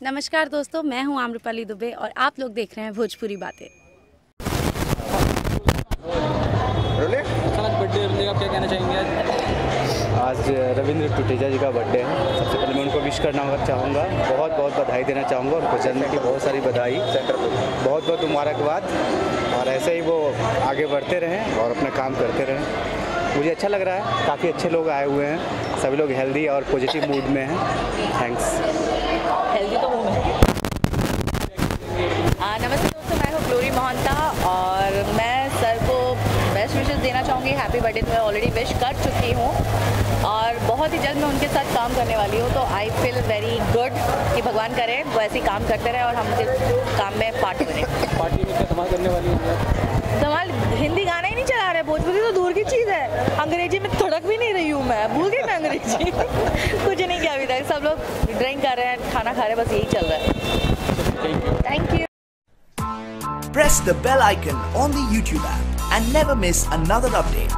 नमस्कार दोस्तों, मैं हूं आम्रपाली दुबे और आप लोग देख रहे हैं भोजपुरी बातें। बर्थडे आप क्या कहना चाहेंगे आज रविंद्र टुटेजा जी का बर्थडे है। सबसे पहले मैं उनको विश करना चाहूँगा, बहुत बहुत बधाई देना चाहूँगा। उनको जन्म की बहुत सारी बधाई, बहुत बहुत मुबारकबाद और ऐसे ही वो आगे बढ़ते रहें और अपना काम करते रहें। मुझे अच्छा लग रहा है, काफ़ी अच्छे लोग आए हुए हैं, सभी लोग हेल्दी और पॉजिटिव मूड में हैं। थैंक्स। हेल्दी तो हूँ मैं। नमस्ते दोस्तों, मैं हूँ ग्लोरी मोहंता और मैं सर को बेस्ट विशेस देना चाहूँगी। हैप्पी बर्थडे तो मैं ऑलरेडी विश कर चुकी हूँ और बहुत ही जल्द मैं उनके साथ काम करने वाली हूँ, तो आई फील वेरी गुड कि भगवान करे वो ऐसे ही काम करते रहे और हम इस काम में पार्ट बने। पार्टी में क्या धमाल करने वाली है? धमाल हिंदी गाना ही नहीं चला रहे, भोजपुरी तो दूर की चीज़ है। अंग्रेजी में थड़क भी नहीं रही हूँ मैं, भूल गई मैं अंग्रेजी कुछ नहीं किया अभी तक। सब लोग ड्रिंक कर रहे हैं, खाना खा रहे हैं, बस यही चल रहा है। Thank you. Press the bell icon on the YouTube app and never miss another update.